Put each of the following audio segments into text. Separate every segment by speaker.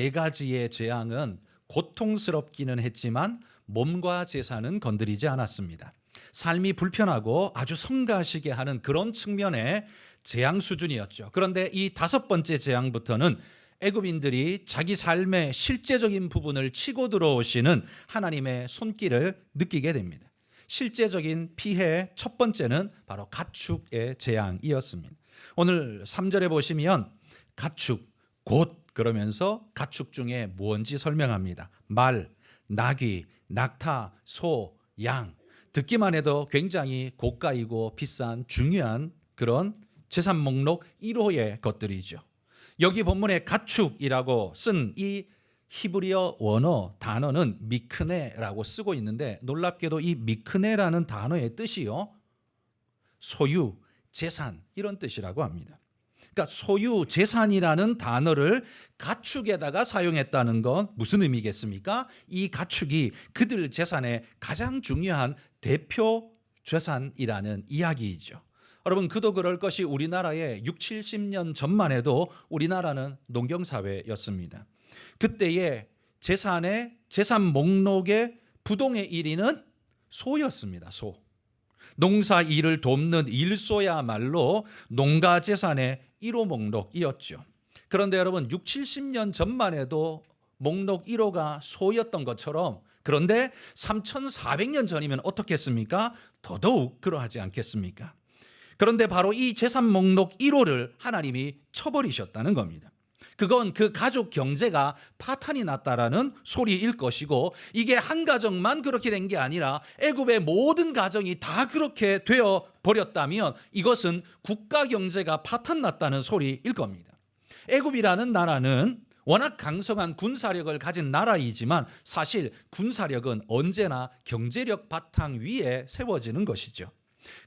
Speaker 1: 네 가지의 재앙은 고통스럽기는 했지만 몸과 재산은 건드리지 않았습니다. 삶이 불편하고 아주 성가시게 하는 그런 측면의 재앙 수준이었죠. 그런데 이 다섯 번째 재앙부터는 애굽인들이 자기 삶의 실제적인 부분을 치고 들어오시는 하나님의 손길을 느끼게 됩니다. 실제적인 피해의 첫 번째는 바로 가축의 재앙이었습니다. 오늘 3절에 보시면 가축, 곧 그러면서 가축 중에 무언지 설명합니다. 말, 나귀, 낙타, 소, 양. 듣기만 해도 굉장히 고가이고 비싼 중요한 그런 재산 목록 1호의 것들이죠. 여기 본문에 가축이라고 쓴 이 히브리어 원어 단어는 미크네라고 쓰고 있는데 놀랍게도 이 미크네라는 단어의 뜻이요, 소유, 재산 이런 뜻이라고 합니다. 그러니까 소유, 재산이라는 단어를 가축에다가 사용했다는 건 무슨 의미겠습니까? 이 가축이 그들 재산의 가장 중요한 대표 재산이라는 이야기이죠. 여러분, 그도 그럴 것이 우리나라의 6, 70년 전만 해도 우리나라는 농경사회였습니다. 그때의 재산 목록의 부동의 1위는 소였습니다. 소. 농사 일을 돕는 일소야말로 농가 재산의 1호 목록이었죠. 그런데 여러분, 6, 70년 전만 해도 목록 1호가 소였던 것처럼, 그런데 3,400년 전이면 어떻겠습니까? 더더욱 그러하지 않겠습니까? 그런데 바로 이 재산 목록 1호를 하나님이 쳐버리셨다는 겁니다. 그건 그 가족 경제가 파탄이 났다라는 소리일 것이고, 이게 한 가정만 그렇게 된 게 아니라 애굽의 모든 가정이 다 그렇게 되어 버렸다면 이것은 국가 경제가 파탄 났다는 소리일 겁니다. 애굽이라는 나라는 워낙 강성한 군사력을 가진 나라이지만 사실 군사력은 언제나 경제력 바탕 위에 세워지는 것이죠.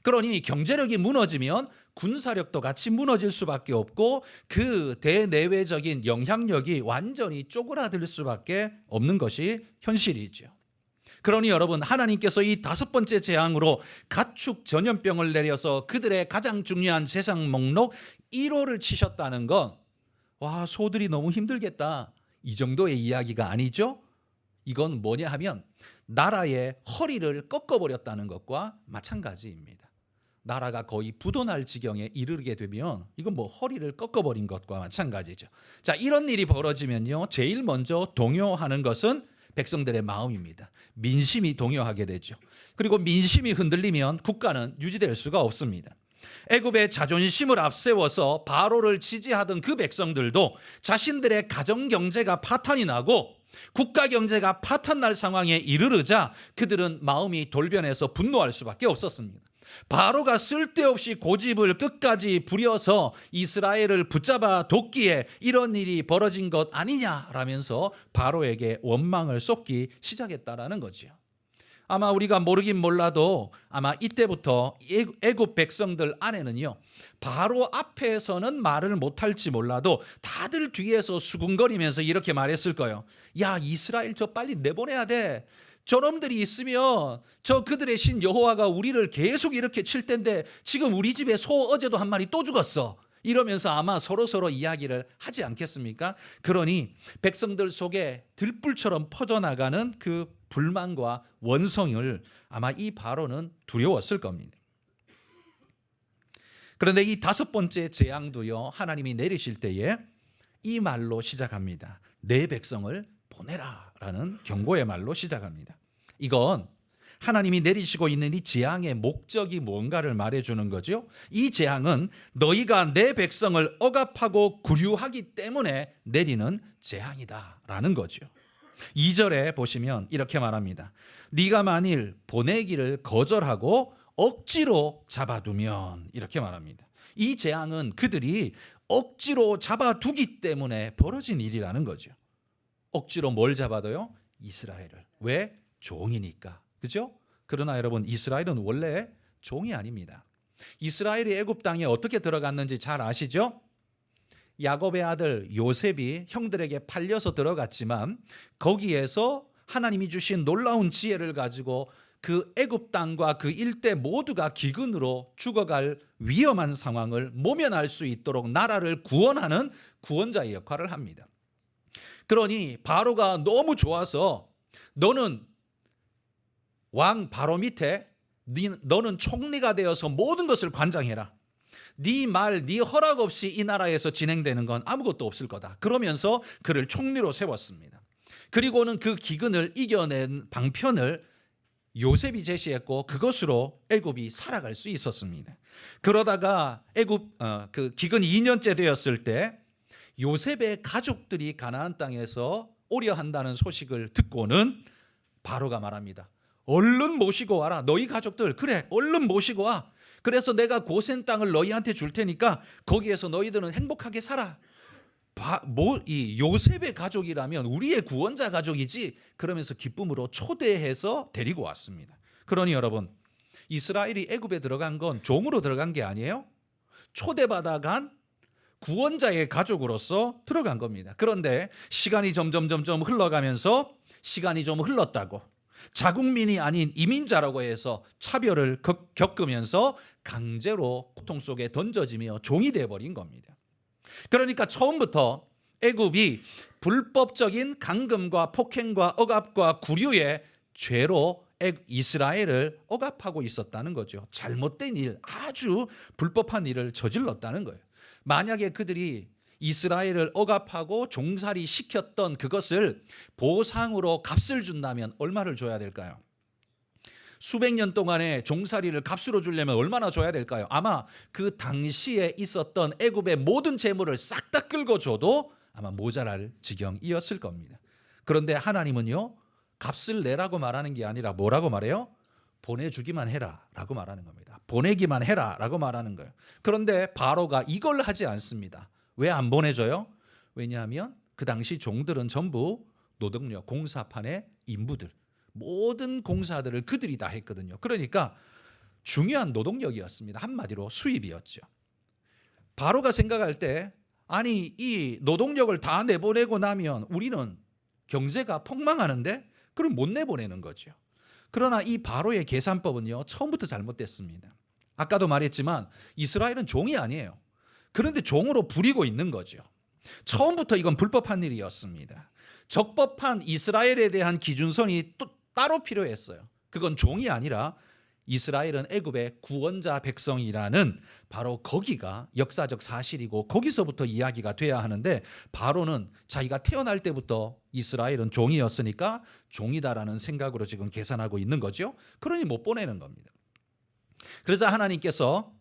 Speaker 1: 그러니 경제력이 무너지면 군사력도 같이 무너질 수밖에 없고 그 대내외적인 영향력이 완전히 쪼그라들 수밖에 없는 것이 현실이죠. 그러니 여러분, 하나님께서 이 다섯 번째 재앙으로 가축 전염병을 내려서 그들의 가장 중요한 재산 목록 1호를 치셨다는 건, 와, 소들이 너무 힘들겠다, 이 정도의 이야기가 아니죠. 이건 뭐냐 하면 나라의 허리를 꺾어버렸다는 것과 마찬가지입니다. 나라가 거의 부도날 지경에 이르게 되면 이건 뭐 허리를 꺾어버린 것과 마찬가지죠. 자, 이런 일이 벌어지면요, 제일 먼저 동요하는 것은 백성들의 마음입니다. 민심이 동요하게 되죠. 그리고 민심이 흔들리면 국가는 유지될 수가 없습니다. 애굽의 자존심을 앞세워서 바로를 지지하던 그 백성들도 자신들의 가정 경제가 파탄이 나고 국가 경제가 파탄날 상황에 이르르자 그들은 마음이 돌변해서 분노할 수밖에 없었습니다. 바로가 쓸데없이 고집을 끝까지 부려서 이스라엘을 붙잡아 뒀기에 이런 일이 벌어진 것 아니냐라면서 바로에게 원망을 쏟기 시작했다라는 거죠. 아마 우리가 모르긴 몰라도 아마 이때부터 애굽 백성들 안에는요, 바로 앞에서는 말을 못할지 몰라도 다들 뒤에서 수군거리면서 이렇게 말했을 거예요. 야, 이스라엘 저 빨리 내보내야 돼. 저놈들이 있으면 저 그들의 신 여호와가 우리를 계속 이렇게 칠 텐데 지금 우리 집에 소 어제도 한 마리 또 죽었어. 이러면서 아마 서로 이야기를 하지 않겠습니까? 그러니 백성들 속에 들불처럼 퍼져나가는 그 불만과 원성을 아마 이 바로는 두려웠을 겁니다. 그런데 이 다섯 번째 재앙도요, 하나님이 내리실 때에 이 말로 시작합니다. 내 백성을 보내라 라는 경고의 말로 시작합니다. 이건 하나님이 내리시고 있는 이 재앙의 목적이 무언가를 말해주는 거죠. 이 재앙은 너희가 내 백성을 억압하고 구류하기 때문에 내리는 재앙이다 라는 거죠. 2절에 보시면 이렇게 말합니다. 네가 만일 보내기를 거절하고 억지로 잡아두면, 이렇게 말합니다. 이 재앙은 그들이 억지로 잡아두기 때문에 벌어진 일이라는 거죠. 억지로 뭘 잡아둬요? 이스라엘을. 왜? 종이니까. 그죠? 그러나 여러분, 이스라엘은 원래 종이 아닙니다. 이스라엘이 애굽 땅에 어떻게 들어갔는지 잘 아시죠? 야곱의 아들 요셉이 형들에게 팔려서 들어갔지만 거기에서 하나님이 주신 놀라운 지혜를 가지고 그 애굽 땅과 그 일대 모두가 기근으로 죽어갈 위험한 상황을 모면할 수 있도록 나라를 구원하는 구원자의 역할을 합니다. 그러니 바로가 너무 좋아서 너는 왕 바로 밑에 너는 총리가 되어서 모든 것을 관장해라. 네 말, 네 허락 없이 이 나라에서 진행되는 건 아무것도 없을 거다. 그러면서 그를 총리로 세웠습니다. 그리고는 그 기근을 이겨낸 방편을 요셉이 제시했고 그것으로 애굽이 살아갈 수 있었습니다. 그러다가 애굽 그 기근 2년째 되었을 때 요셉의 가족들이 가나안 땅에서 오려 한다는 소식을 듣고는 바로가 말합니다. 얼른 모시고 와라. 너희 가족들 그래 얼른 모시고 와. 그래서 내가 고센 땅을 너희한테 줄 테니까 거기에서 너희들은 행복하게 살아. 이 요셉의 가족이라면 우리의 구원자 가족이지. 그러면서 기쁨으로 초대해서 데리고 왔습니다. 그러니 여러분, 이스라엘이 애굽에 들어간 건 종으로 들어간 게 아니에요. 초대받아간 구원자의 가족으로서 들어간 겁니다. 그런데 시간이 점점 흘러가면서 시간이 좀 흘렀다고 자국민이 아닌 이민자라고 해서 차별을 겪으면서 강제로 고통 속에 던져지며 종이 되어버린 겁니다. 그러니까 처음부터 애굽이 불법적인 강금과 폭행과 억압과 구류의 죄로 이스라엘을 억압하고 있었다는 거죠. 잘못된 일, 아주 불법한 일을 저질렀다는 거예요. 만약에 그들이 이스라엘을 억압하고 종살이 시켰던 그것을 보상으로 값을 준다면 얼마를 줘야 될까요? 수백 년 동안의 종살이를 값으로 주려면 얼마나 줘야 될까요? 아마 그 당시에 있었던 애굽의 모든 재물을 싹 다 끌고 줘도 아마 모자랄 지경이었을 겁니다. 그런데 하나님은요, 값을 내라고 말하는 게 아니라 뭐라고 말해요? 보내주기만 해라 라고 말하는 겁니다. 보내기만 해라 라고 말하는 거예요. 그런데 바로가 이걸 하지 않습니다. 왜 안 보내줘요? 왜냐하면 그 당시 종들은 전부 노동력, 공사판의 인부들, 모든 공사들을 그들이 다 했거든요. 그러니까 중요한 노동력이었습니다. 한마디로 수입이었죠. 바로가 생각할 때 아니 이 노동력을 다 내보내고 나면 우리는 경제가 폭망하는데 그럼 못 내보내는 거죠. 그러나 이 바로의 계산법은요, 처음부터 잘못됐습니다. 아까도 말했지만 이스라엘은 종이 아니에요. 그런데 종으로 부리고 있는 거죠. 처음부터 이건 불법한 일이었습니다. 적법한 이스라엘에 대한 기준선이 또 따로 필요했어요. 그건 종이 아니라 이스라엘은 애굽의 구원자 백성이라는 바로 거기가 역사적 사실이고 거기서부터 이야기가 돼야 하는데 바로는 자기가 태어날 때부터 이스라엘은 종이었으니까 종이다라는 생각으로 지금 계산하고 있는 거죠. 그러니 못 보내는 겁니다. 그러자 하나님께서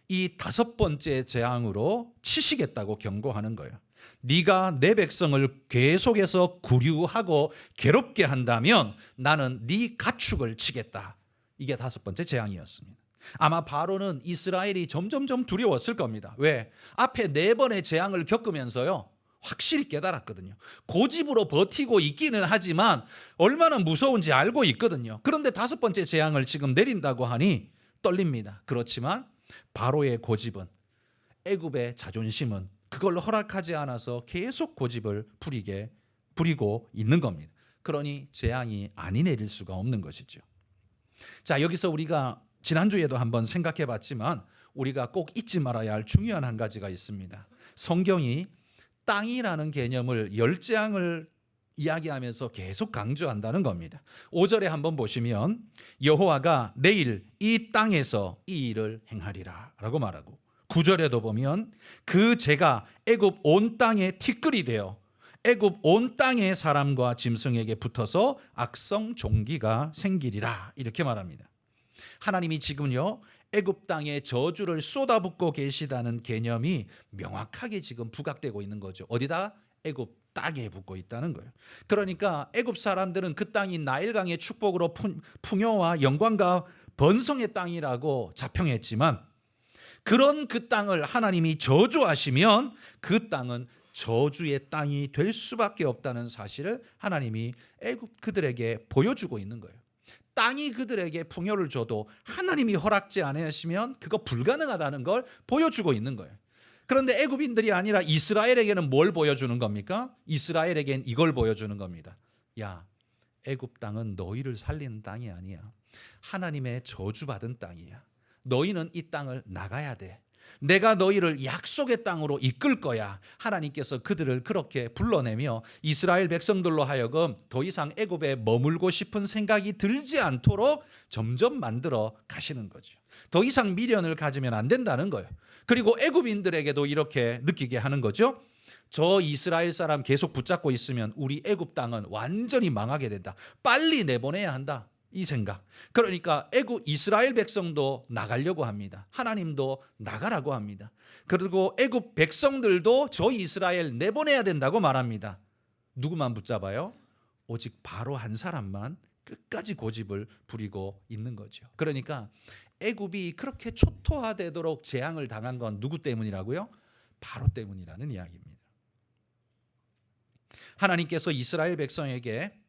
Speaker 1: 이 다섯 번째 재앙으로 치시겠다고 경고하는 거예요. 네가 내 백성을 계속해서 구류하고 괴롭게 한다면 나는 네 가축을 치겠다. 이게 다섯 번째 재앙이었습니다. 아마 바로는 이스라엘이 점점점 두려웠을 겁니다. 왜? 앞에 네 번의 재앙을 겪으면서요, 확실히 깨달았거든요. 고집으로 버티고 있기는 하지만 얼마나 무서운지 알고 있거든요. 그런데 다섯 번째 재앙을 지금 내린다고 하니 떨립니다. 그렇지만 바로의 고집은, 애굽의 자존심은 그걸 허락하지 않아서 계속 고집을 부리고 있는 겁니다. 그러니 재앙이 아니 내릴 수가 없는 것이죠. 자, 여기서 우리가 지난주에도 한번 생각해 봤지만 우리가 꼭 잊지 말아야 할 중요한 한 가지가 있습니다. 성경이 땅이라는 개념을 열 재앙을 이야기하면서 계속 강조한다는 겁니다. 5절에 한번 보시면 여호와가 내일 이 땅에서 이 일을 행하리라 라고 말하고, 9절에도 보면 그 재가 애굽 온 땅에 티끌이 되어 애굽 온 땅의 사람과 짐승에게 붙어서 악성 종기가 생기리라 이렇게 말합니다. 하나님이 지금요 애굽 땅에 저주를 쏟아붓고 계시다는 개념이 명확하게 지금 부각되고 있는 거죠. 어디다? 애굽 땅에 붙고 있다는 거예요. 그러니까 애굽 사람들은 그 땅이 나일강의 축복으로 풍요와 영광과 번성의 땅이라고 자평했지만 그런 그 땅을 하나님이 저주하시면 그 땅은 저주의 땅이 될 수밖에 없다는 사실을 하나님이 애굽 그들에게 보여주고 있는 거예요. 땅이 그들에게 풍요를 줘도 하나님이 허락지 않으시면 그거 불가능하다는 걸 보여주고 있는 거예요. 그런데 애굽인들이 아니라 이스라엘에게는 뭘 보여주는 겁니까? 이스라엘에겐 이걸 보여주는 겁니다. 야, 애굽 땅은 너희를 살리는 땅이 아니야. 하나님의 저주받은 땅이야. 너희는 이 땅을 나가야 돼. 내가 너희를 약속의 땅으로 이끌 거야. 하나님께서 그들을 그렇게 불러내며 이스라엘 백성들로 하여금 더 이상 애굽에 머물고 싶은 생각이 들지 않도록 점점 만들어 가시는 거죠. 더 이상 미련을 가지면 안 된다는 거예요. 그리고 애굽인들에게도 이렇게 느끼게 하는 거죠. 저 이스라엘 사람 계속 붙잡고 있으면 우리 애굽 땅은 완전히 망하게 된다. 빨리 내보내야 한다. 이 생각. 그러니까 애굽 이스라엘 백성도 나가려고 합니다. 하나님도 나가라고 합니다. 그리고 애굽 백성들도 저 이스라엘 내보내야 된다고 말합니다. 누구만 붙잡아요? 오직 바로 한 사람만 끝까지 고집을 부리고 있는 거죠. 그러니까 애굽이 그렇게 초토화되도록 재앙을 당한 건 누구 때문이라고요? 바로 때문이라는 이야기입니다. 하나님께서 이스라엘 백성에게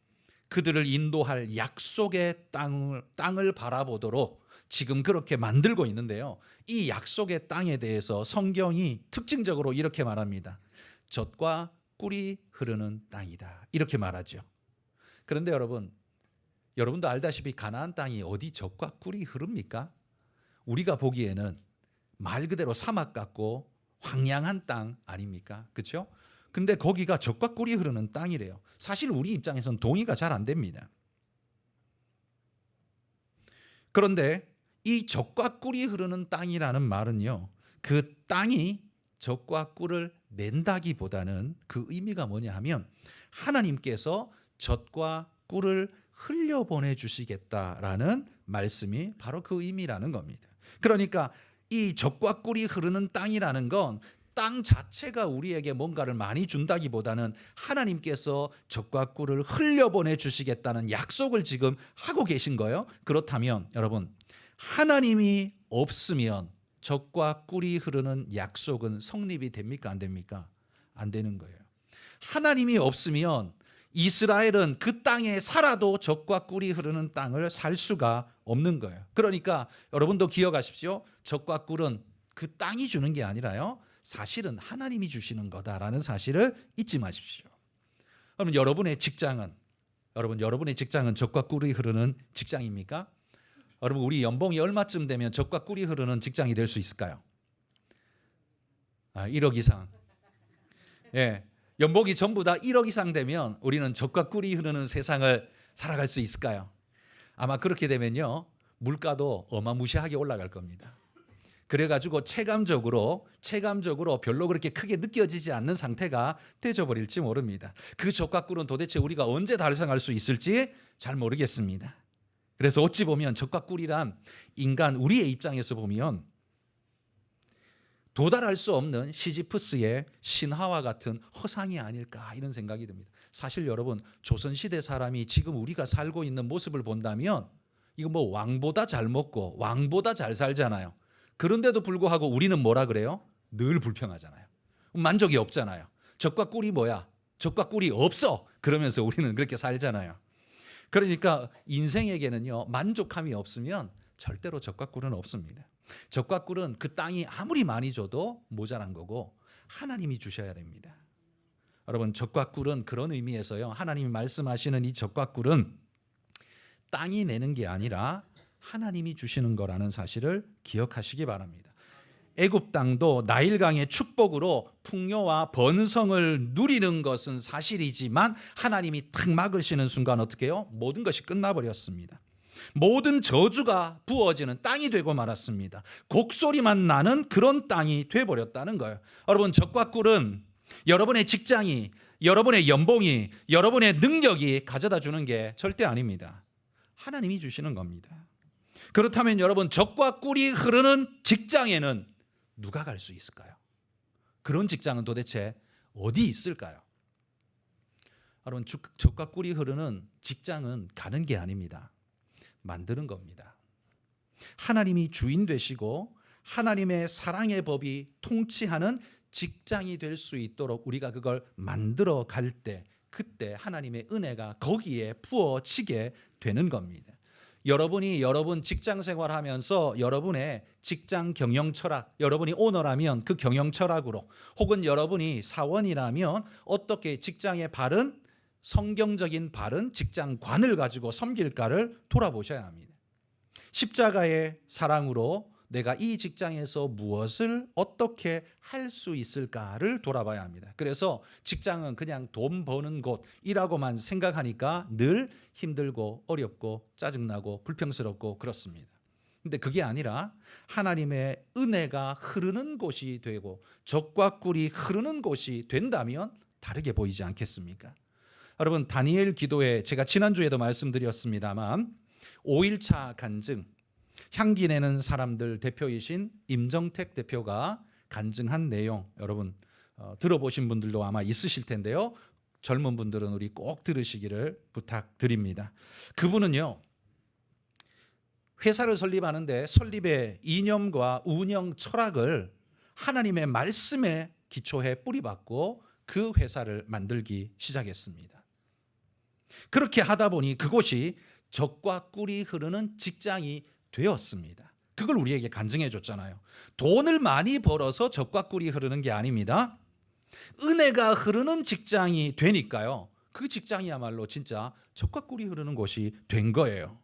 Speaker 1: 그들을 인도할 약속의 땅을 바라보도록 지금 그렇게 만들고 있는데요. 이 약속의 땅에 대해서 성경이 특징적으로 이렇게 말합니다. 젖과 꿀이 흐르는 땅이다. 이렇게 말하죠. 그런데 여러분도 알다시피 가나안 땅이 어디 젖과 꿀이 흐릅니까? 우리가 보기에는 말 그대로 사막 같고 황량한 땅 아닙니까? 그렇죠? 근데 거기가 젖과 꿀이 흐르는 땅이래요. 사실 우리 입장에서는 동의가 잘 안 됩니다. 그런데 이 젖과 꿀이 흐르는 땅이라는 말은요, 그 땅이 젖과 꿀을 낸다기보다는 그 의미가 뭐냐 하면 하나님께서 젖과 꿀을 흘려보내 주시겠다라는 말씀이 바로 그 의미라는 겁니다. 그러니까 이 젖과 꿀이 흐르는 땅이라는 건 땅 자체가 우리에게 뭔가를 많이 준다기보다는 하나님께서 젖과 꿀을 흘려보내 주시겠다는 약속을 지금 하고 계신 거예요. 그렇다면 여러분, 하나님이 없으면 젖과 꿀이 흐르는 약속은 성립이 됩니까? 안 됩니까? 안 되는 거예요. 하나님이 없으면 이스라엘은 그 땅에 살아도 젖과 꿀이 흐르는 땅을 살 수가 없는 거예요. 그러니까 여러분도 기억하십시오. 젖과 꿀은 그 땅이 주는 게 아니라요, 사실은 하나님이 주시는 거다라는 사실을 잊지 마십시오. 그럼 여러분의 직장은 젖과 꿀이 흐르는 직장입니까? 여러분, 우리 연봉이 얼마쯤 되면 젖과 꿀이 흐르는 직장이 될 수 있을까요? 1억 이상. 예, 연봉이 전부 다 1억 이상 되면 우리는 젖과 꿀이 흐르는 세상을 살아갈 수 있을까요? 아마 그렇게 되면요, 물가도 어마무시하게 올라갈 겁니다. 그래가지고 체감적으로 별로 그렇게 크게 느껴지지 않는 상태가 되어버릴지 모릅니다. 그 젖과 꿀은 도대체 우리가 언제 달성할 수 있을지 잘 모르겠습니다. 그래서 어찌 보면 젖과 꿀이란 인간 우리의 입장에서 보면 도달할 수 없는 시지프스의 신화와 같은 허상이 아닐까 이런 생각이 듭니다. 사실 여러분, 조선시대 사람이 지금 우리가 살고 있는 모습을 본다면 이거 뭐 왕보다 잘 먹고 왕보다 잘 살잖아요. 그런데도 불구하고 우리는 뭐라 그래요? 늘 불평하잖아요. 만족이 없잖아요. 젖과 꿀이 뭐야? 젖과 꿀이 없어. 그러면서 우리는 그렇게 살잖아요. 그러니까 인생에게는요, 만족함이 없으면 절대로 젖과 꿀은 없습니다. 젖과 꿀은 그 땅이 아무리 많이 줘도 모자란 거고 하나님이 주셔야 됩니다. 여러분, 젖과 꿀은 그런 의미에서요, 하나님이 말씀하시는 이 젖과 꿀은 땅이 내는 게 아니라 하나님이 주시는 거라는 사실을 기억하시기 바랍니다. 애굽 땅도 나일강의 축복으로 풍요와 번성을 누리는 것은 사실이지만 하나님이 탁 막으시는 순간 어떻게 해요? 모든 것이 끝나버렸습니다. 모든 저주가 부어지는 땅이 되고 말았습니다. 곡소리만 나는 그런 땅이 되어버렸다는 거예요. 여러분, 젖과 꿀은 여러분의 직장이, 여러분의 연봉이, 여러분의 능력이 가져다 주는 게 절대 아닙니다. 하나님이 주시는 겁니다. 그렇다면 여러분, 젖과 꿀이 흐르는 직장에는 누가 갈 수 있을까요? 그런 직장은 도대체 어디 있을까요? 여러분, 젖과 꿀이 흐르는 직장은 가는 게 아닙니다. 만드는 겁니다. 하나님이 주인 되시고 하나님의 사랑의 법이 통치하는 직장이 될 수 있도록 우리가 그걸 만들어 갈 때, 그때 하나님의 은혜가 거기에 부어지게 되는 겁니다. 여러분이 여러분 직장 생활하면서 여러분의 직장 경영 철학, 여러분이 오너라면 그 경영 철학으로, 혹은 여러분이 사원이라면 어떻게 직장의 바른, 성경적인 바른 직장관을 가지고 섬길까를 돌아보셔야 합니다. 십자가의 사랑으로 내가 이 직장에서 무엇을 어떻게 할 수 있을까를 돌아봐야 합니다. 그래서 직장은 그냥 돈 버는 곳이라고만 생각하니까 늘 힘들고 어렵고 짜증나고 불평스럽고 그렇습니다. 근데 그게 아니라 하나님의 은혜가 흐르는 곳이 되고 적과 꿀이 흐르는 곳이 된다면 다르게 보이지 않겠습니까? 여러분, 다니엘 기도에 제가 지난주에도 말씀드렸습니다만 5일차 간증, 향기 내는 사람들 대표이신 임정택 대표가 간증한 내용, 여러분 들어보신 분들도 아마 있으실 텐데요. 젊은 분들은 우리 꼭 들으시기를 부탁드립니다. 그분은요, 회사를 설립하는데 설립의 이념과 운영 철학을 하나님의 말씀에 기초해 뿌리박고 그 회사를 만들기 시작했습니다. 그렇게 하다 보니 그곳이 적과 꿀이 흐르는 직장이 되었습니다. 그걸 우리에게 간증해 줬잖아요. 돈을 많이 벌어서 적과 꿀이 흐르는 게 아닙니다. 은혜가 흐르는 직장이 되니까요. 그 직장이야말로 진짜 적과 꿀이 흐르는 곳이 된 거예요.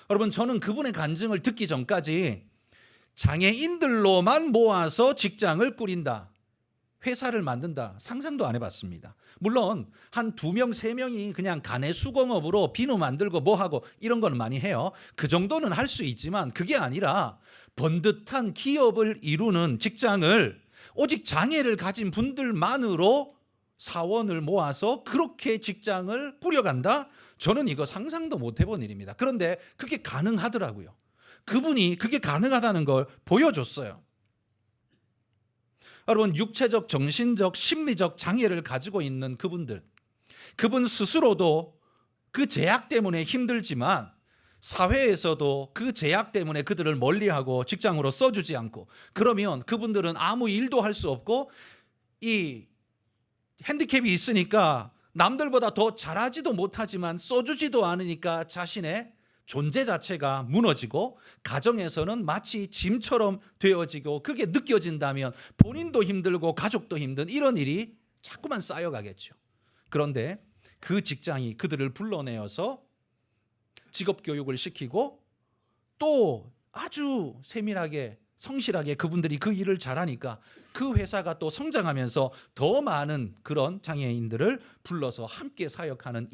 Speaker 1: 여러분, 저는 그분의 간증을 듣기 전까지 장애인들로만 모아서 직장을 꾸린다, 회사를 만든다 상상도 안 해봤습니다. 물론 한 2명, 3명이 그냥 가내 수공업으로 비누 만들고 뭐하고 이런 건 많이 해요. 그 정도는 할 수 있지만 그게 아니라 번듯한 기업을 이루는 직장을 오직 장애를 가진 분들만으로 사원을 모아서 그렇게 직장을 꾸려간다? 저는 이거 상상도 못 해본 일입니다. 그런데 그게 가능하더라고요. 그분이 그게 가능하다는 걸 보여줬어요. 여러분, 육체적, 정신적, 심리적 장애를 가지고 있는 그분들, 그분 스스로도 그 제약 때문에 힘들지만 사회에서도 그 제약 때문에 그들을 멀리하고 직장으로 써주지 않고, 그러면 그분들은 아무 일도 할 수 없고 이 핸디캡이 있으니까 남들보다 더 잘하지도 못하지만 써주지도 않으니까 자신의 존재 자체가 무너지고 가정에서는 마치 짐처럼 되어지고, 그게 느껴진다면 본인도 힘들고 가족도 힘든 이런 일이 자꾸만 쌓여가겠죠. 그런데 그 직장이 그들을 불러내어서 직업교육을 시키고 또 아주 세밀하게 성실하게 그분들이 그 일을 잘하니까 그 회사가 또 성장하면서 더 많은 그런 장애인들을 불러서 함께 사역하는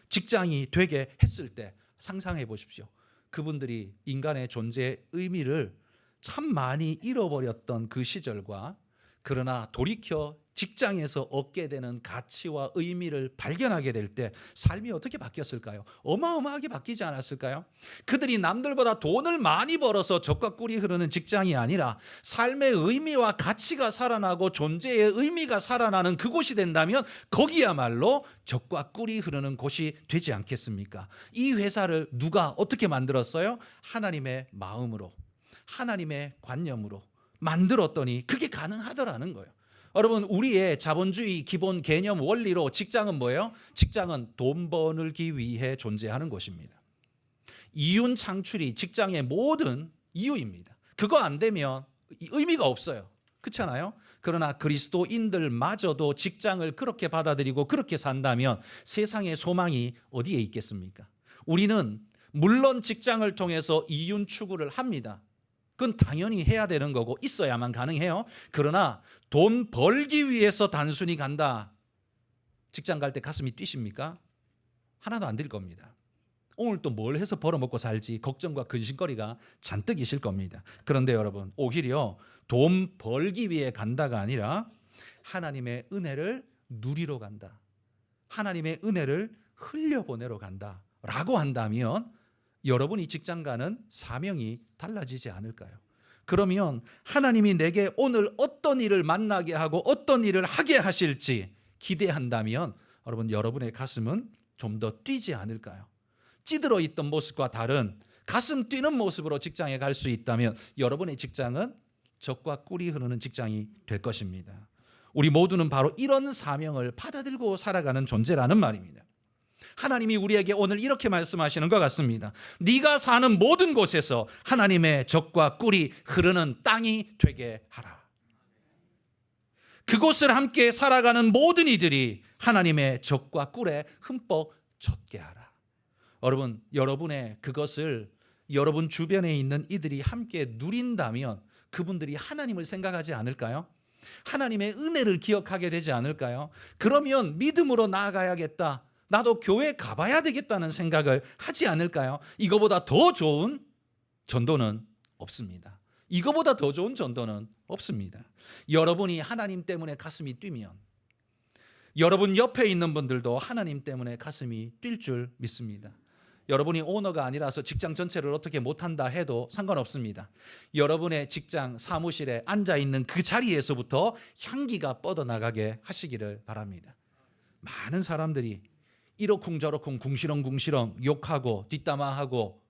Speaker 1: 직장이 되게 했을 때 상상해 보십시오. 그분들이 인간의 존재의 의미를 참 많이 잃어버렸던 그 시절과, 그러나 돌이켜 직장에서 얻게 되는 가치와 의미를 발견하게 될 때 삶이 어떻게 바뀌었을까요? 어마어마하게 바뀌지 않았을까요? 그들이 남들보다 돈을 많이 벌어서 적과 꿀이 흐르는 직장이 아니라 삶의 의미와 가치가 살아나고 존재의 의미가 살아나는 그곳이 된다면 거기야말로 적과 꿀이 흐르는 곳이 되지 않겠습니까? 이 회사를 누가 어떻게 만들었어요? 하나님의 마음으로, 하나님의 관념으로 만들었더니 그게 가능하더라는 거예요. 여러분, 우리의 자본주의 기본 개념 원리로 직장은 뭐예요? 직장은 돈 벌기 위해 존재하는 것입니다. 이윤 창출이 직장의 모든 이유입니다. 그거 안 되면 의미가 없어요. 그렇잖아요? 그러나 그리스도인들마저도 직장을 그렇게 받아들이고 그렇게 산다면 세상의 소망이 어디에 있겠습니까? 우리는 물론 직장을 통해서 이윤 추구를 합니다. 그건 당연히 해야 되는 거고 있어야만 가능해요. 그러나 돈 벌기 위해서 단순히 간다, 직장 갈 때 가슴이 뛰십니까? 하나도 안 뛸 겁니다. 오늘 또 뭘 해서 벌어먹고 살지 걱정과 근심거리가 잔뜩이실 겁니다. 그런데 여러분, 오히려 돈 벌기 위해 간다가 아니라 하나님의 은혜를 누리러 간다, 하나님의 은혜를 흘려보내러 간다라고 한다면 여러분이 직장 가는 사명이 달라지지 않을까요? 그러면 하나님이 내게 오늘 어떤 일을 만나게 하고 어떤 일을 하게 하실지 기대한다면 여러분, 여러분의 가슴은 좀 더 뛰지 않을까요? 찌들어 있던 모습과 다른 가슴 뛰는 모습으로 직장에 갈 수 있다면 여러분의 직장은 적과 꿀이 흐르는 직장이 될 것입니다. 우리 모두는 바로 이런 사명을 받아들고 살아가는 존재라는 말입니다. 하나님이 우리에게 오늘 이렇게 말씀하시는 것 같습니다. 네가 사는 모든 곳에서 하나님의 적과 꿀이 흐르는 땅이 되게 하라. 그곳을 함께 살아가는 모든 이들이 하나님의 적과 꿀에 흠뻑 젖게 하라. 여러분, 여러분의 그것을 여러분 주변에 있는 이들이 함께 누린다면 그분들이 하나님을 생각하지 않을까요? 하나님의 은혜를 기억하게 되지 않을까요? 그러면 믿음으로 나아가야겠다. 나도 교회 가봐야 되겠다는 생각을 하지 않을까요? 이거보다 더 좋은 전도는 없습니다. 이거보다 더 좋은 전도는 없습니다. 여러분이 하나님 때문에 가슴이 뛰면 여러분 옆에 있는 분들도 하나님 때문에 가슴이 뛸 줄 믿습니다. 여러분이 오너가 아니라서 직장 전체를 어떻게 못한다 해도 상관없습니다. 여러분의 직장 사무실에 앉아있는 그 자리에서부터 향기가 뻗어나가게 하시기를 바랍니다. 많은 사람들이 이러쿵저러쿵 궁시렁궁시렁 욕하고 뒷담화하고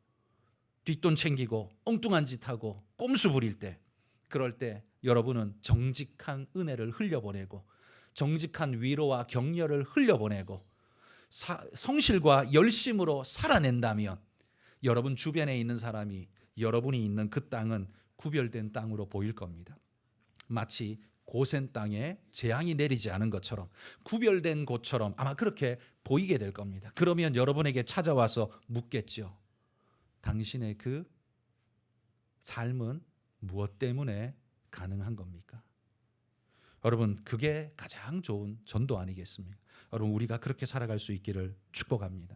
Speaker 1: 뒷돈 챙기고 엉뚱한 짓하고 꼼수 부릴 때, 그럴 때 여러분은 정직한 은혜를 흘려보내고 정직한 위로와 격려를 흘려보내고 성실과 열심으로 살아낸다면 여러분 주변에 있는 사람이 여러분이 있는 그 땅은 구별된 땅으로 보일 겁니다. 마치 고센 땅에 재앙이 내리지 않은 것처럼 구별된 곳처럼 아마 그렇게 보이게 될 겁니다. 그러면 여러분에게 찾아와서 묻겠죠. 당신의 그 삶은 무엇 때문에 가능한 겁니까? 여러분, 그게 가장 좋은 전도 아니겠습니까? 여러분, 우리가 그렇게 살아갈 수 있기를 축복합니다.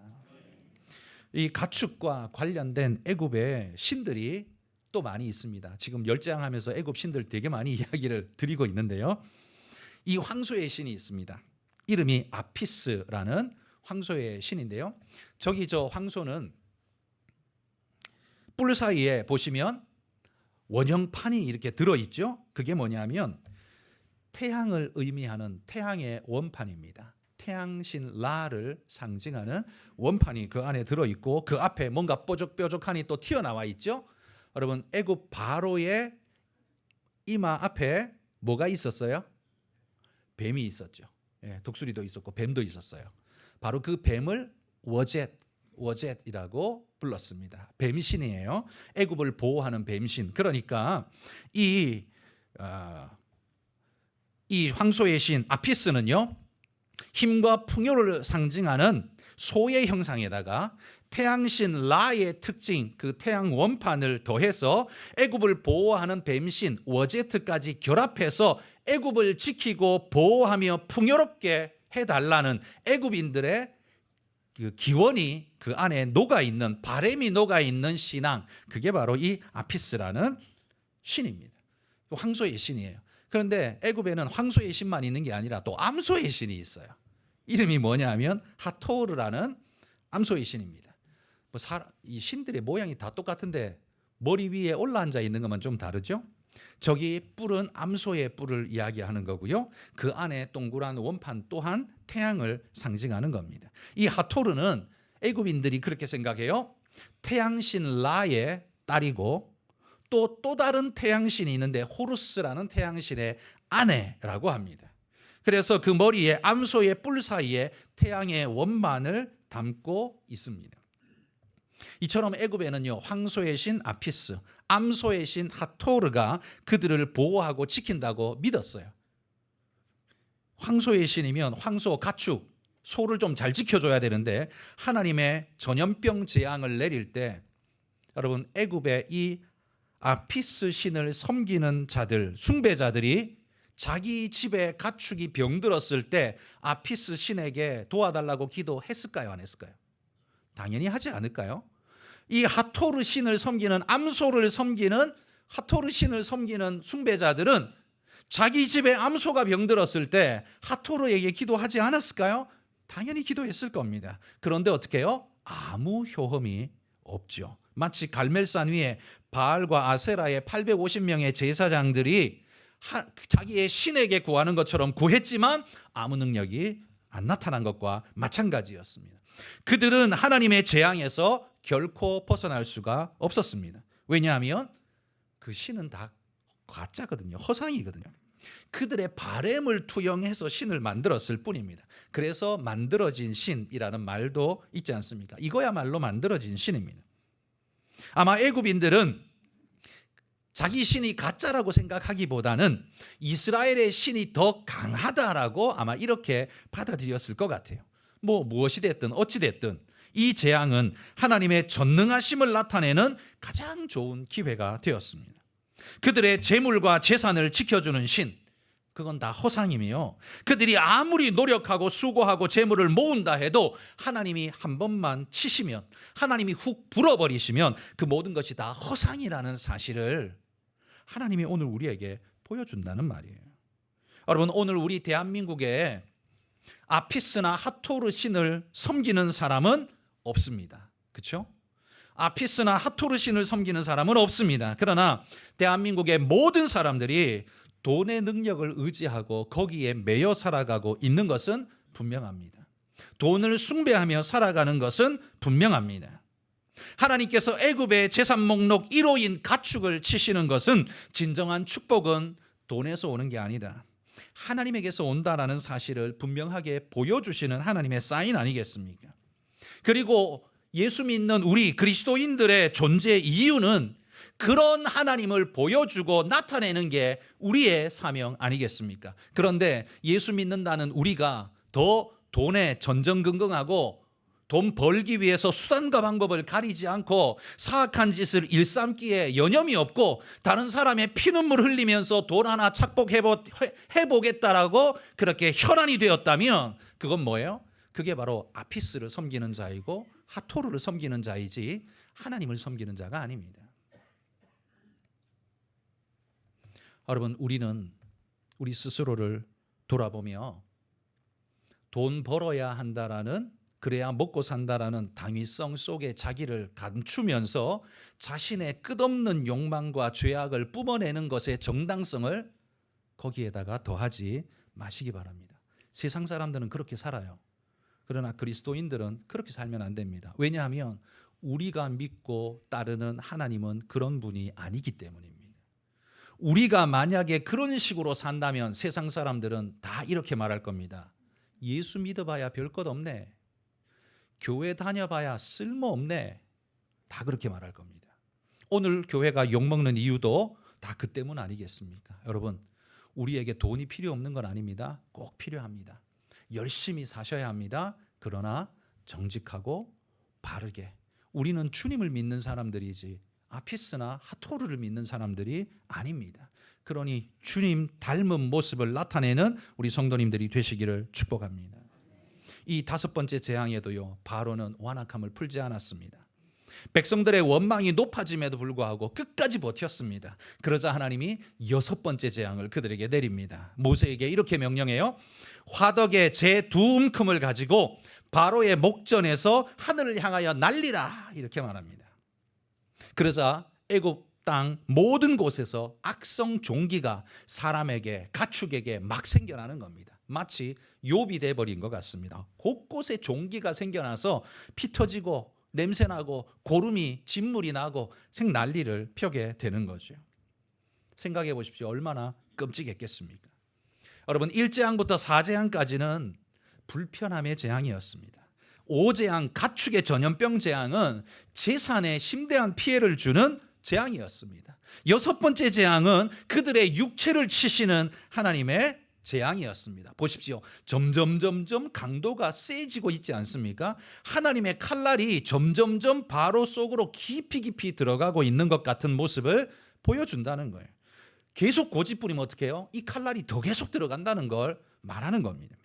Speaker 1: 이 가축과 관련된 애굽의 신들이 또 많이 있습니다. 지금 열장하면서 애굽 신들 되게 많이 이야기를 드리고 있는데요. 이 황소의 신이 있습니다. 이름이 아피스라는 황소의 신인데요. 저기 저 황소는 뿔 사이에 보시면 원형판이 이렇게 들어있죠. 그게 뭐냐면 태양을 의미하는 태양의 원판입니다. 태양신 라를 상징하는 원판이 그 안에 들어있고 그 앞에 뭔가 뾰족뾰족하니 또 튀어나와 있죠. 여러분, 애굽 바로의 이마 앞에 뭐가 있었어요? 뱀이 있었죠. 예, 독수리도 있었고 뱀도 있었어요. 바로 그 뱀을 워젯이라고 불렀습니다. 뱀신이에요. 애굽을 보호하는 뱀신. 그러니까 이 황소의 신 아피스는요, 힘과 풍요를 상징하는 소의 형상에다가 태양신 라의 특징, 그 태양 원판을 더해서 애굽을 보호하는 뱀신 워제트까지 결합해서 애굽을 지키고 보호하며 풍요롭게 해달라는 애굽인들의 그 기원이 그 안에 녹아있는, 바램이 녹아있는 신앙, 그게 바로 이 아피스라는 신입니다. 황소의 신이에요. 그런데 애굽에는 황소의 신만 있는 게 아니라 또 암소의 신이 있어요. 이름이 뭐냐면 하토르라는 암소의 신입니다. 이 신들의 모양이 다 똑같은데 머리 위에 올라앉아 있는 것만 좀 다르죠? 저기 뿔은 암소의 뿔을 이야기하는 거고요. 그 안에 동그란 원판 또한 태양을 상징하는 겁니다. 이 하토르는 애굽인들이 그렇게 생각해요. 태양신 라의 딸이고 또 다른 태양신이 있는데 호루스라는 태양신의 아내라고 합니다. 그래서 그 머리에 암소의 뿔 사이에 태양의 원만을 담고 있습니다. 이처럼 애굽에는요, 황소의 신 아피스, 암소의 신 하토르가 그들을 보호하고 지킨다고 믿었어요. 황소의 신이면 황소, 가축, 소를 좀 잘 지켜줘야 되는데 하나님의 전염병 재앙을 내릴 때 여러분, 애굽의 이 아피스 신을 섬기는 자들, 숭배자들이 자기 집에 가축이 병들었을 때 아피스 신에게 도와달라고 기도했을까요? 안 했을까요? 당연히 하지 않을까요? 이 하토르 신을 섬기는, 암소를 섬기는, 하토르 신을 섬기는 숭배자들은 자기 집에 암소가 병들었을 때 하토르에게 기도하지 않았을까요? 당연히 기도했을 겁니다. 그런데 어떻게 해요? 아무 효험이 없죠. 마치 갈멜산 위에 바알과 아세라의 850명의 제사장들이 자기의 신에게 구하는 것처럼 구했지만 아무 능력이 안 나타난 것과 마찬가지였습니다. 그들은 하나님의 재앙에서 결코 벗어날 수가 없었습니다. 왜냐하면 그 신은 다 가짜거든요. 허상이거든요. 그들의 바램을 투영해서 신을 만들었을 뿐입니다. 그래서 만들어진 신이라는 말도 있지 않습니까? 이거야말로 만들어진 신입니다. 아마 애굽인들은 자기 신이 가짜라고 생각하기보다는 이스라엘의 신이 더 강하다라고 아마 이렇게 받아들였을 것 같아요. 무엇이 됐든 어찌 됐든 이 재앙은 하나님의 전능하심을 나타내는 가장 좋은 기회가 되었습니다. 그들의 재물과 재산을 지켜주는 신, 그건 다 허상이며 그들이 아무리 노력하고 수고하고 재물을 모은다 해도 하나님이 한 번만 치시면, 하나님이 훅 불어버리시면 그 모든 것이 다 허상이라는 사실을 하나님이 오늘 우리에게 보여준다는 말이에요. 여러분, 오늘 우리 대한민국에 아피스나 하토르 신을 섬기는 사람은 없습니다. 그렇죠? 아피스나 하토르 신을 섬기는 사람은 없습니다. 그러나 대한민국의 모든 사람들이 돈의 능력을 의지하고 거기에 매여 살아가고 있는 것은 분명합니다. 돈을 숭배하며 살아가는 것은 분명합니다. 하나님께서 애굽의 재산 목록 1호인 가축을 치시는 것은 진정한 축복은 돈에서 오는 게 아니다, 하나님에게서 온다라는 사실을 분명하게 보여주시는 하나님의 사인 아니겠습니까? 그리고 예수 믿는 우리 그리스도인들의 존재 이유는 그런 하나님을 보여주고 나타내는 게 우리의 사명 아니겠습니까? 그런데 예수 믿는다는 우리가 더 돈에 전전긍긍하고 돈 벌기 위해서 수단과 방법을 가리지 않고 사악한 짓을 일삼기에 여념이 없고 다른 사람의 피눈물 흘리면서 돈 하나 착복해보겠다라고 그렇게 혈안이 되었다면 그건 뭐예요? 그게 바로 아피스를 섬기는 자이고 하토르를 섬기는 자이지 하나님을 섬기는 자가 아닙니다. 여러분, 우리는 우리 스스로를 돌아보며 돈 벌어야 한다라는, 그래야 먹고 산다라는 당위성 속에 자기를 감추면서 자신의 끝없는 욕망과 죄악을 뿜어내는 것의 정당성을 거기에다가 더하지 마시기 바랍니다. 세상 사람들은 그렇게 살아요. 그러나 그리스도인들은 그렇게 살면 안 됩니다. 왜냐하면 우리가 믿고 따르는 하나님은 그런 분이 아니기 때문입니다. 우리가 만약에 그런 식으로 산다면 세상 사람들은 다 이렇게 말할 겁니다. 예수 믿어봐야 별 것 없네, 교회 다녀봐야 쓸모없네, 다 그렇게 말할 겁니다. 오늘 교회가 욕먹는 이유도 다 그 때문 아니겠습니까? 여러분, 우리에게 돈이 필요 없는 건 아닙니다. 꼭 필요합니다. 열심히 사셔야 합니다. 그러나 정직하고 바르게. 우리는 주님을 믿는 사람들이지 아피스나 하토르를 믿는 사람들이 아닙니다. 그러니 주님 닮은 모습을 나타내는 우리 성도님들이 되시기를 축복합니다. 이 5번째 재앙에도요, 바로는 완악함을 풀지 않았습니다. 백성들의 원망이 높아짐에도 불구하고 끝까지 버텼습니다. 그러자 하나님이 6번째 재앙을 그들에게 내립니다. 모세에게 이렇게 명령해요. 화덕의 재 2움큼을 가지고 바로의 목전에서 하늘을 향하여 날리라, 이렇게 말합니다. 그러자 애굽 땅 모든 곳에서 악성 종기가 사람에게, 가축에게 막 생겨나는 겁니다. 마치 욥이 돼버린 것 같습니다. 곳곳에 종기가 생겨나서 피 터지고 냄새나고 고름이 진물이 나고 생난리를 펴게 되는 거죠. 생각해 보십시오. 얼마나 끔찍했겠습니까? 여러분, 1재앙부터 4재앙까지는 불편함의 재앙이었습니다. 5재앙 가축의 전염병 재앙은 재산에 심대한 피해를 주는 재앙이었습니다. 6번째 재앙은 그들의 육체를 치시는 하나님의 재앙이었습니다. 보십시오. 점점 강도가 세지고 있지 않습니까? 하나님의 칼날이 점점 바로 속으로 깊이 들어가고 있는 것 같은 모습을 보여준다는 거예요. 계속 고집 부리면 어떻게 해요? 이 칼날이 더 계속 들어간다는 걸 말하는 겁니다.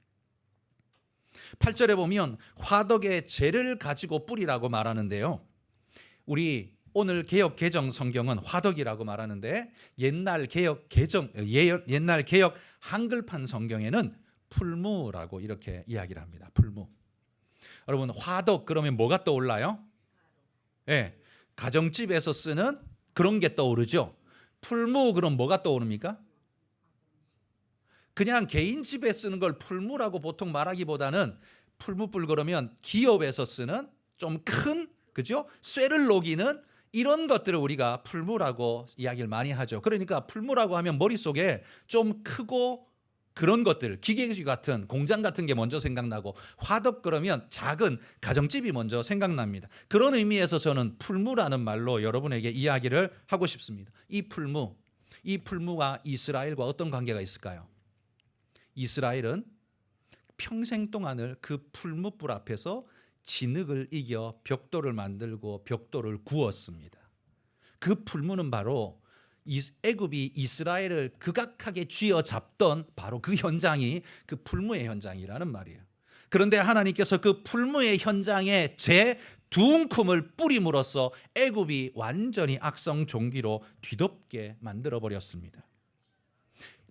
Speaker 1: 8절에 보면 화덕의 재를 가지고 뿌리라고 말하는데요. 우리 오늘 개역 개정 성경은 화덕이라고 말하는데 옛날 개역 한글판 성경에는 풀무라고 이렇게 이야기를 합니다. 풀무. 여러분, 화덕 그러면 뭐가 떠올라요? 네, 가정집에서 쓰는 그런 게 떠오르죠. 풀무 그럼 뭐가 떠오릅니까? 그냥 개인 집에 쓰는 걸 풀무라고 보통 말하기보다는 풀무불 그러면 기업에서 쓰는 좀 큰, 그죠? 쇠를 녹이는 이런 것들을 우리가 풀무라고 이야기를 많이 하죠. 그러니까 풀무라고 하면 머릿속에 좀 크고 그런 것들, 기계기 같은 공장 같은 게 먼저 생각나고, 화덕 그러면 작은 가정집이 먼저 생각납니다. 그런 의미에서 저는 풀무라는 말로 여러분에게 이야기를 하고 싶습니다. 이 풀무가 이스라엘과 어떤 관계가 있을까요? 이스라엘은 평생 동안을 그 풀무불 앞에서 진흙을 이겨 벽돌을 만들고 벽돌을 구웠습니다. 그 풀무는 바로 애굽이 이스라엘을 극악하게 쥐어잡던 바로 그 현장이 그 풀무의 현장이라는 말이에요. 그런데 하나님께서 그 풀무의 현장에 제 두 움큼을 뿌림으로써 애굽이 완전히 악성 종기로 뒤덮게 만들어 버렸습니다.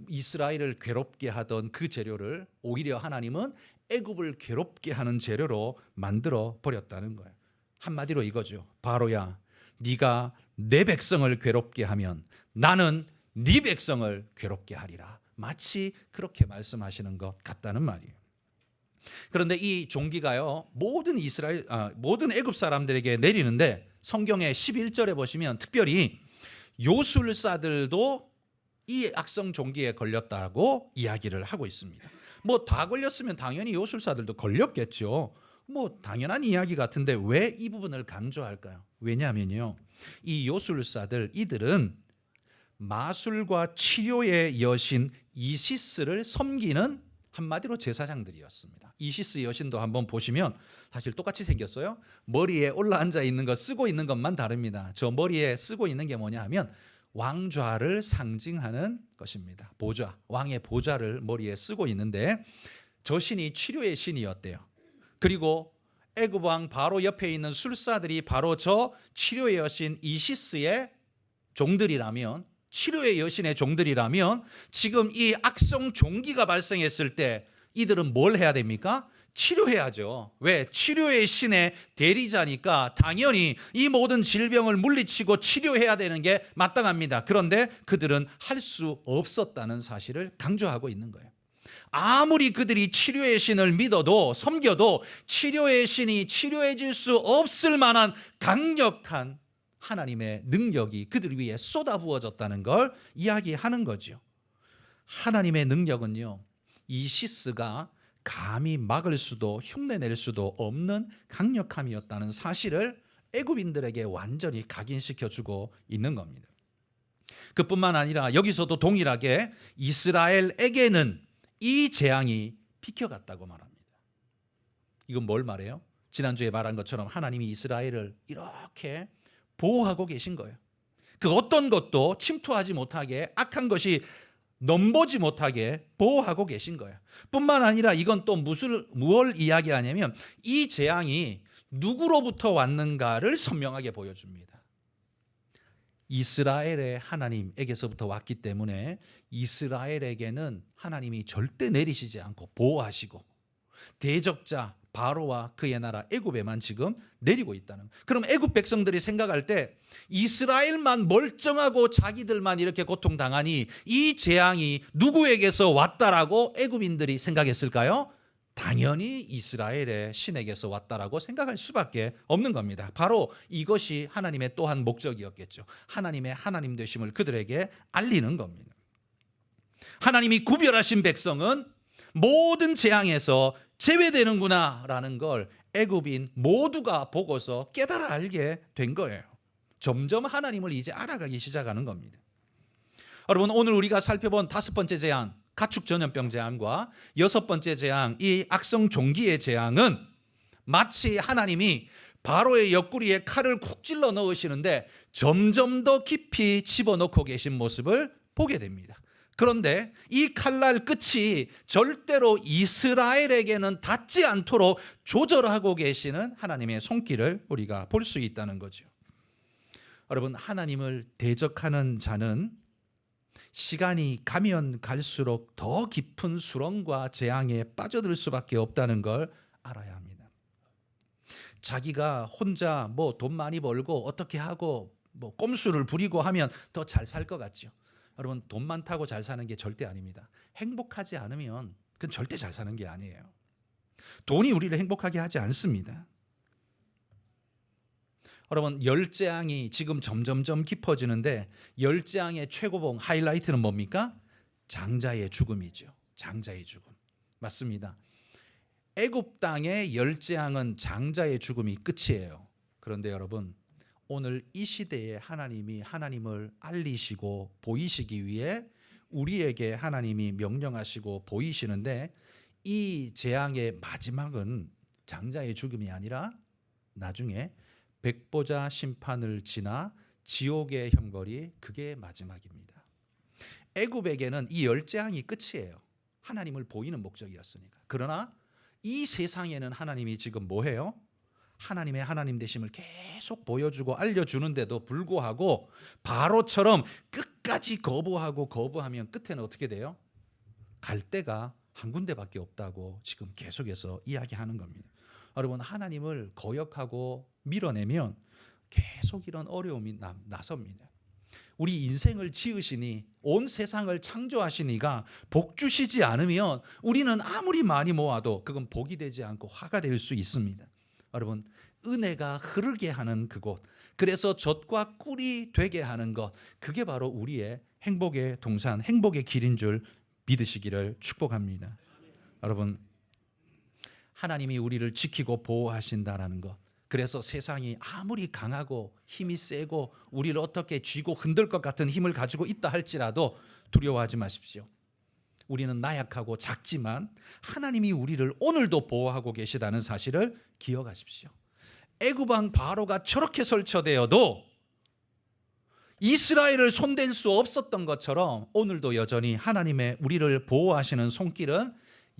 Speaker 1: 이스라엘을 괴롭게 하던 그 재료를 오히려 하나님은 애굽을 괴롭게 하는 재료로 만들어 버렸다는 거예요. 한마디로 이거죠. 바로야, 네가 내 백성을 괴롭게 하면 나는 네 백성을 괴롭게 하리라. 마치 그렇게 말씀하시는 것 같다는 말이에요. 그런데 이 종기가요, 모든 애굽 사람들에게 내리는데 성경의 11절에 보시면 특별히 요술사들도 이 악성 종기에 걸렸다고 이야기를 하고 있습니다. 뭐 다 걸렸으면 당연히 요술사들도 걸렸겠죠. 뭐 당연한 이야기 같은데 왜 이 부분을 강조할까요? 왜냐하면요, 이 요술사들, 이들은 마술과 치료의 여신 이시스를 섬기는 한마디로 제사장들이었습니다. 이시스 여신도 한번 보시면 사실 똑같이 생겼어요. 머리에 올라앉아 있는 거, 쓰고 있는 것만 다릅니다. 저 머리에 쓰고 있는 게 뭐냐 하면 왕좌를 상징하는 것입니다. 보좌, 왕의 보좌를 머리에 쓰고 있는데 저 신이 치료의 신이었대요. 그리고 애굽 왕 바로 옆에 있는 술사들이 바로 저 치료의 여신 이시스의 종들이라면, 치료의 여신의 종들이라면 지금 이 악성 종기가 발생했을 때 이들은 뭘 해야 됩니까? 치료해야죠. 왜? 치료의 신의 대리자니까 당연히 이 모든 질병을 물리치고 치료해야 되는 게 마땅합니다. 그런데 그들은 할 수 없었다는 사실을 강조하고 있는 거예요. 아무리 그들이 치료의 신을 믿어도 섬겨도 치료의 신이 치료해 줄 수 없을 만한 강력한 하나님의 능력이 그들 위에 쏟아부어졌다는 걸 이야기하는 거죠. 하나님의 능력은요, 이시스가 감히 막을 수도 흉내낼 수도 없는 강력함이었다는 사실을 애굽인들에게 완전히 각인시켜주고 있는 겁니다. 그뿐만 아니라 여기서도 동일하게 이스라엘에게는 이 재앙이 비켜갔다고 말합니다. 이건 뭘 말해요? 지난주에 말한 것처럼 하나님이 이스라엘을 이렇게 보호하고 계신 거예요. 그 어떤 것도 침투하지 못하게, 악한 것이 넘보지 못하게 보호하고 계신 거예요. 뿐만 아니라 이건 또 무엇을 이야기하냐면 이 재앙이 누구로부터 왔는가를 선명하게 보여줍니다. 이스라엘의 하나님에게서부터 왔기 때문에 이스라엘에게는 하나님이 절대 내리시지 않고 보호하시고 대적자 바로와 그의 나라 애굽에만 지금 내리고 있다는. 그럼 애굽 백성들이 생각할 때 이스라엘만 멀쩡하고 자기들만 이렇게 고통당하니 이 재앙이 누구에게서 왔다라고 애굽인들이 생각했을까요? 당연히 이스라엘의 신에게서 왔다라고 생각할 수밖에 없는 겁니다. 바로 이것이 하나님의 또한 목적이었겠죠. 하나님의 하나님 되심을 그들에게 알리는 겁니다. 하나님이 구별하신 백성은 모든 재앙에서 제외되는구나라는 걸 애굽인 모두가 보고서 깨달아 알게 된 거예요. 점점 하나님을 이제 알아가기 시작하는 겁니다. 여러분, 오늘 우리가 살펴본 5번째 재앙, 가축 전염병 재앙과 6번째 재앙, 이 악성 종기의 재앙은 마치 하나님이 바로의 옆구리에 칼을 쿡 찔러 넣으시는데 점점 더 깊이 집어넣고 계신 모습을 보게 됩니다. 그런데 이 칼날 끝이 절대로 이스라엘에게는 닿지 않도록 조절하고 계시는 하나님의 손길을 우리가 볼 수 있다는 거죠. 여러분, 하나님을 대적하는 자는 시간이 가면 갈수록 더 깊은 수렁과 재앙에 빠져들 수밖에 없다는 걸 알아야 합니다. 자기가 혼자 뭐 돈 많이 벌고 어떻게 하고 뭐 꼼수를 부리고 하면 더 잘 살 것 같죠. 여러분, 돈 많다고 잘 사는 게 절대 아닙니다. 행복하지 않으면 그건 절대 잘 사는 게 아니에요. 돈이 우리를 행복하게 하지 않습니다. 여러분, 열재앙이 지금 점점점 깊어지는데 열재앙의 최고봉 하이라이트는 뭡니까? 장자의 죽음이죠. 장자의 죽음. 맞습니다. 애굽 땅의 열재앙은 장자의 죽음이 끝이에요. 그런데 여러분, 오늘 이 시대에 하나님이 하나님을 알리시고 보이시기 위해 우리에게 하나님이 명령하시고 보이시는데 이 재앙의 마지막은 장자의 죽음이 아니라 나중에 백보자 심판을 지나 지옥의 형벌이 그게 마지막입니다. 애굽에게는 이 10재앙이 끝이에요. 하나님을 보이는 목적이었으니까. 그러나 이 세상에는 하나님이 지금 뭐해요? 하나님의 하나님 되심을 계속 보여주고 알려주는데도 불구하고 바로처럼 끝까지 거부하면 끝에는 어떻게 돼요? 갈 데가 한 군데밖에 없다고 지금 계속해서 이야기하는 겁니다. 여러분, 하나님을 거역하고 밀어내면 계속 이런 어려움이 나섭니다. 우리 인생을 지으시니 온 세상을 창조하시니가 복 주시지 않으면 우리는 아무리 많이 모아도 그건 복이 되지 않고 화가 될 수 있습니다. 여러분, 은혜가 흐르게 하는 그곳, 그래서 젖과 꿀이 되게 하는 것, 그게 바로 우리의 행복의 동산, 행복의 길인 줄 믿으시기를 축복합니다. 여러분, 하나님이 우리를 지키고 보호하신다라는 것, 그래서 세상이 아무리 강하고 힘이 세고 우리를 어떻게 쥐고 흔들 것 같은 힘을 가지고 있다 할지라도 두려워하지 마십시오. 우리는 나약하고 작지만 하나님이 우리를 오늘도 보호하고 계시다는 사실을 기억하십시오. 애굽 왕 바로가 저렇게 설쳐되어도 이스라엘을 손댈 수 없었던 것처럼 오늘도 여전히 하나님의 우리를 보호하시는 손길은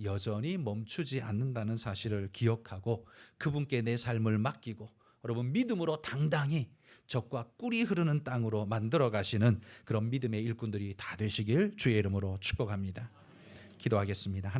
Speaker 1: 여전히 멈추지 않는다는 사실을 기억하고 그분께 내 삶을 맡기고 여러분 믿음으로 당당히 젖과 꿀이 흐르는 땅으로 만들어 가시는 그런 믿음의 일꾼들이 다 되시길 주의 이름으로 축복합니다. 기도하겠습니다.